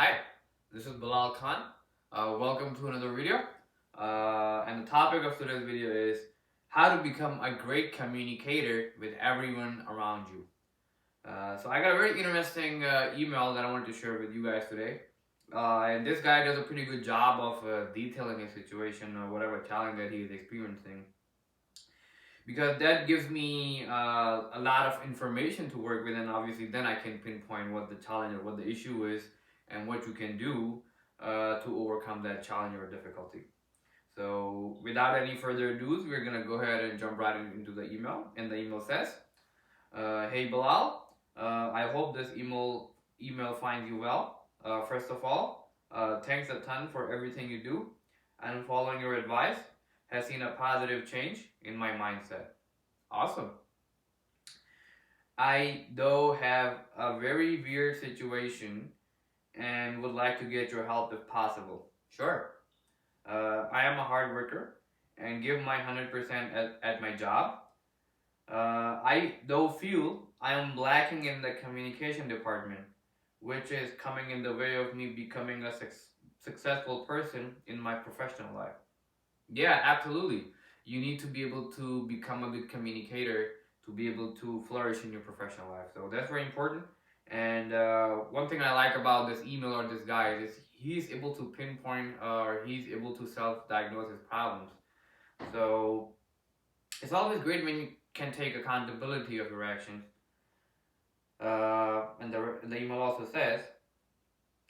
Hi, this is Bilal Khan. Welcome to another video. And the topic of today's video is how to become a great communicator with everyone around you. So I got a very interesting email that I wanted to share with you guys today. And this guy does a pretty good job of detailing his situation or whatever challenge that he is experiencing. Because that gives me a lot of information to work with, and obviously then I can pinpoint what the challenge or what the issue is and what you can do to overcome that challenge or difficulty. So without any further ado, we're gonna go ahead and jump right into the email. And the email says, "Hey Bilal, I hope this email finds you well. First of all, thanks a ton for everything you do, and following your advice has seen a positive change in my mindset. Awesome. I though have a very weird situation and would like to get your help if possible. Sure. I am a hard worker and give my 100% at my job. I though feel I am lacking in the communication department, which is coming in the way of me becoming a successful person in my professional life. Yeah, absolutely. You need to be able to become a good communicator to be able to flourish in your professional life. So that's very important. And one thing I like about this email or this guy is he's able to pinpoint or he's able to self-diagnose his problems. So it's always great when you can take accountability of your actions. And the email also says,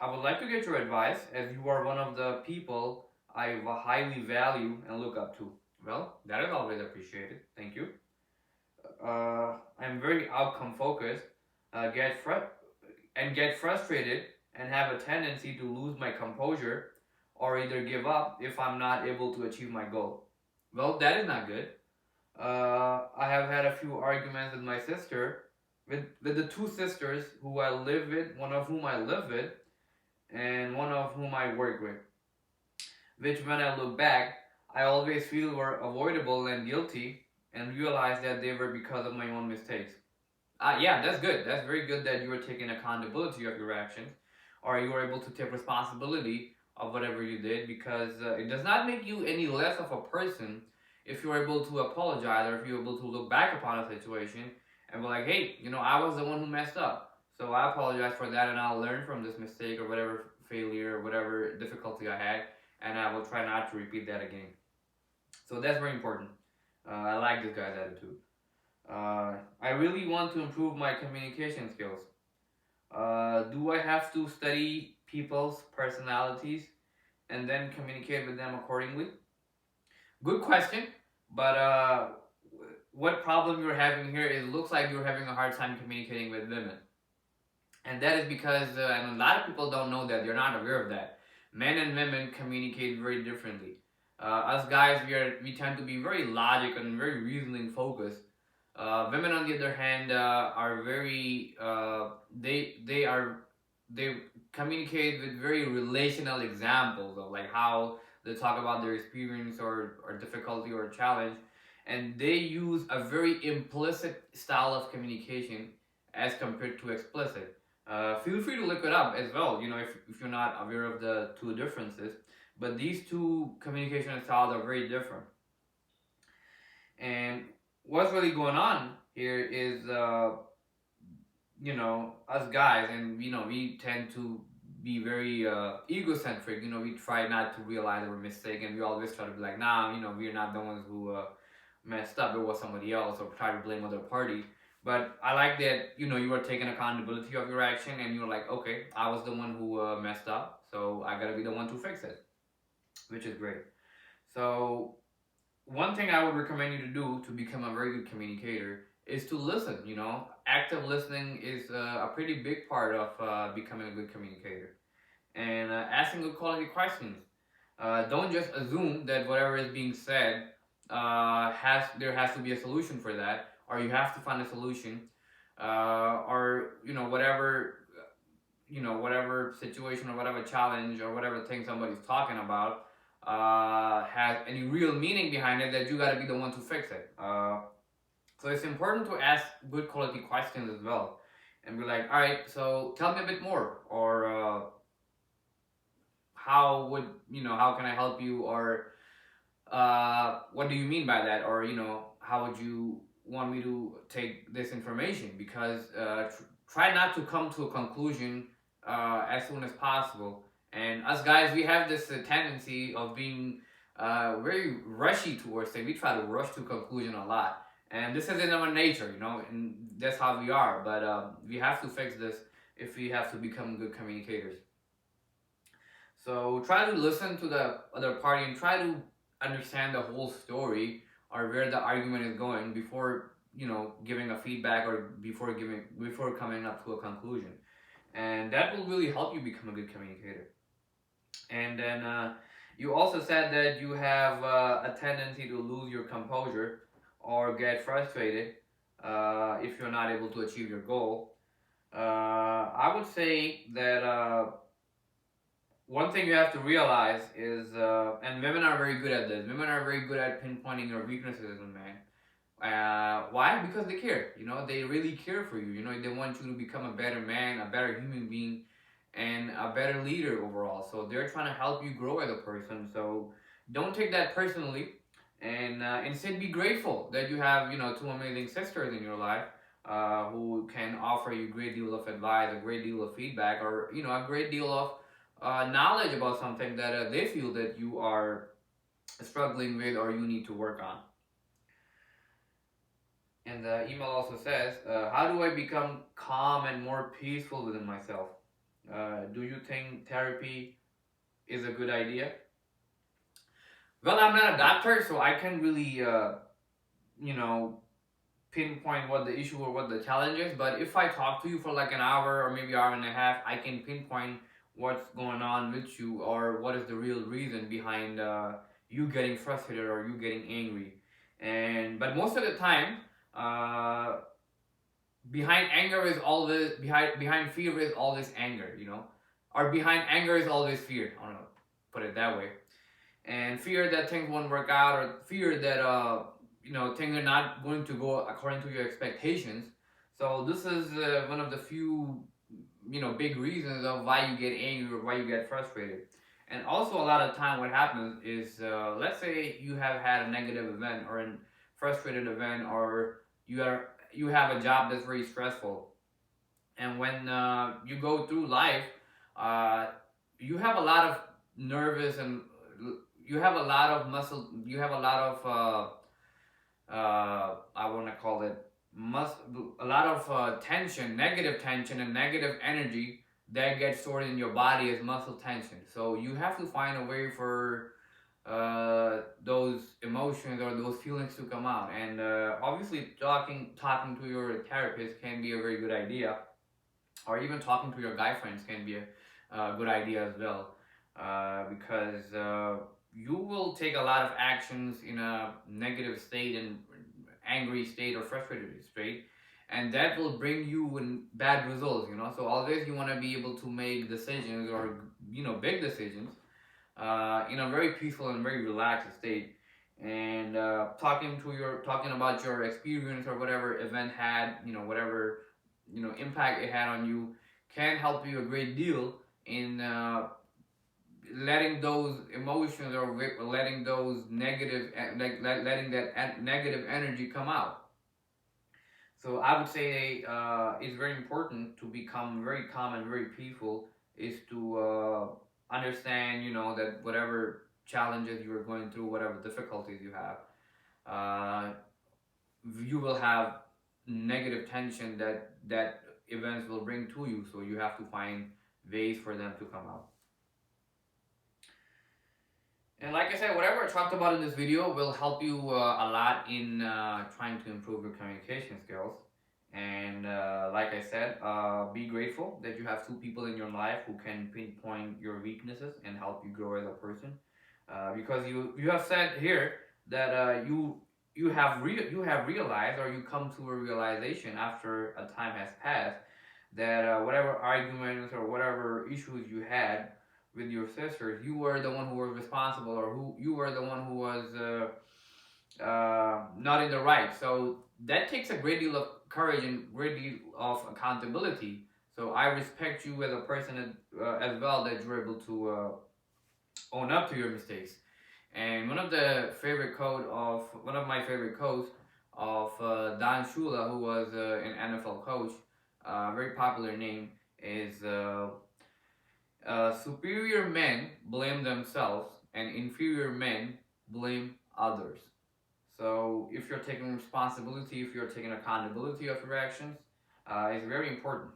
I would like to get your advice as you are one of the people I highly value and look up to. Well, that is always appreciated. Thank you. I'm very outcome focused, get frustrated, and have a tendency to lose my composure or either give up if I'm not able to achieve my goal. Well, that is not good. I have had a few arguments with my sister, with the two sisters who I live with, one of whom I live with, and one of whom I work with, which when I look back, I always feel were avoidable and guilty and realize that they were because of my own mistakes. Yeah, that's good. That's very good that you are taking accountability of your actions or you are able to take responsibility of whatever you did because it does not make you any less of a person if you're able to apologize or if you're able to look back upon a situation and be like, hey, I was the one who messed up. So I apologize for that and I'll learn from this mistake or whatever failure or whatever difficulty I had and I will try not to repeat that again. So that's very important. I like this guy's attitude. I really want to improve my communication skills. Do I have to study people's personalities and then communicate with them accordingly? Good question, but what problem you're having here is looks like you're having a hard time communicating with women. And that is because, and a lot of people don't know that, they're not aware of that. Men and women communicate very differently. Us guys, we tend to be very logical and very reasoning focused. Women, on the other hand, are very they communicate with very relational examples of like how they talk about their experience or difficulty or challenge, and they use a very implicit style of communication as compared to explicit. Feel free to look it up as well. If you're not aware of the two differences, but these two communication styles are very different. And what's really going on here is, us guys, and we tend to be very egocentric. We try not to realize our mistake, and we always try to be like, nah, we're not the ones who messed up. It was somebody else, or try to blame other party. But I like that, you are taking accountability of your action and you're like, okay, I was the one who messed up, so I gotta be the one to fix it, which is great. So, one thing I would recommend you to do to become a very good communicator is to listen. Active listening is a pretty big part of becoming a good communicator. And asking good quality questions. Don't just assume that whatever is being said there has to be a solution for that, or you have to find a solution, or whatever situation or whatever challenge or whatever thing somebody's talking about has any real meaning behind it, that you got to be the one to fix it. So it's important to ask good quality questions as well, and be like, all right, so tell me a bit more, or how would how can I help you, or what do you mean by that, or how would you want me to take this information? Because try not to come to a conclusion as soon as possible. And us guys, we have this tendency of being very rushy towards things. We try to rush to conclusion a lot, and this is in our nature, and that's how we are. But we have to fix this if we have to become good communicators. So try to listen to the other party and try to understand the whole story or where the argument is going before giving a feedback, or before coming up to a conclusion. And that will really help you become a good communicator. And then you also said that you have a tendency to lose your composure or get frustrated if you're not able to achieve your goal. I would say that one thing you have to realize is, and women are very good at this. Women are very good at pinpointing your weaknesses as a man. Why? Because they care. They really care for you. They want you to become a better man, a better human being, and a better leader overall. So they're trying to help you grow as a person. So don't take that personally, and instead be grateful that you have two amazing sisters in your life who can offer you a great deal of advice, a great deal of feedback, or a great deal of knowledge about something that they feel that you are struggling with or you need to work on. And the email also says, how do I become calm and more peaceful within myself? Do you think therapy is a good idea? Well, I'm not a doctor, so I can't really, pinpoint what the issue or what the challenge is. But if I talk to you for like an hour or maybe hour and a half, I can pinpoint what's going on with you, or what is the real reason behind you getting frustrated or you getting angry. But most of the time, behind anger is always behind fear is always anger, or behind anger is always fear. I don't know, put it that way. And fear that things won't work out, or fear that things are not going to go according to your expectations. So this is one of the few big reasons of why you get angry or why you get frustrated. And also, a lot of time what happens is, let's say you have had a negative event or a frustrated event, or you have a job that's very stressful, and when you go through life, you have a lot of nervous, and you have a lot of muscle, you have a lot of I want to call it a lot of tension, negative tension, and negative energy that gets stored in your body as muscle tension. So you have to find a way for those emotions or those feelings to come out. And obviously, talking to your therapist can be a very good idea, or even talking to your guy friends can be a good idea as well, because you will take a lot of actions in a negative state and angry state or frustrated state, and that will bring you in bad results. So always you want to be able to make decisions, or big decisions, in a very peaceful and very relaxed state. And talking about your experience or whatever event had, whatever impact it had on you, can help you a great deal in letting those emotions, or letting those negative, letting that negative energy come out. So I would say it's very important to become very calm and very peaceful, is to understand, that whatever challenges you are going through, whatever difficulties you have, you will have negative tension that events will bring to you. So you have to find ways for them to come out. And like I said, whatever I talked about in this video will help you a lot in trying to improve your communication skills. And like I said, be grateful that you have two people in your life who can pinpoint your weaknesses and help you grow as a person. Because you have said here that you have realized, or you come to a realization after a time has passed, that whatever arguments or whatever issues you had with your sisters, you were the one who was responsible, or you were the one who was not in the right. So that takes a great deal of courage and great deal of accountability. So I respect you as a person as well, that you're able to own up to your mistakes. And one of my favorite quotes of Don Shula, who was an NFL coach, very popular name, is superior men blame themselves and inferior men blame others. So if you're taking responsibility, if you're taking accountability of your actions, it's very important.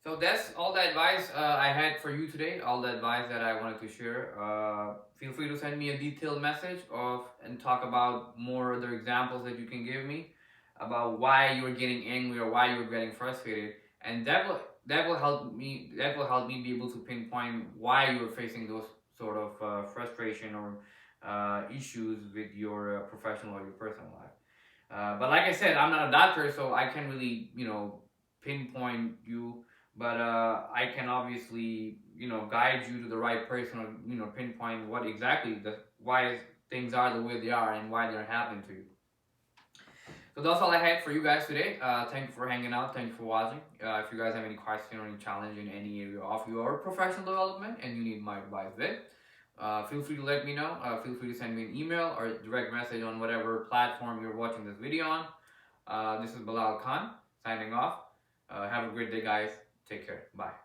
So that's all the advice I had for you today. All the advice that I wanted to share. Feel free to send me a detailed message and talk about more other examples that you can give me about why you're getting angry or why you're getting frustrated, and that will help me. That will help me be able to pinpoint why you're facing those sort of frustration or issues with your professional or your personal life. But like I said, I'm not a doctor, so I can't really pinpoint you, but I can obviously guide you to the right person, or pinpoint what exactly why things are the way they are and why they're happening to you. So that's all I had for you guys today. Thank you for hanging out. Thank you for watching. If you guys have any question or any challenge in any area of your professional development and you need my advice there, feel free to let me know. Feel free to send me an email or direct message on whatever platform you're watching this video on. This is Bilal Khan signing off. Have a great day, guys. Take care. Bye.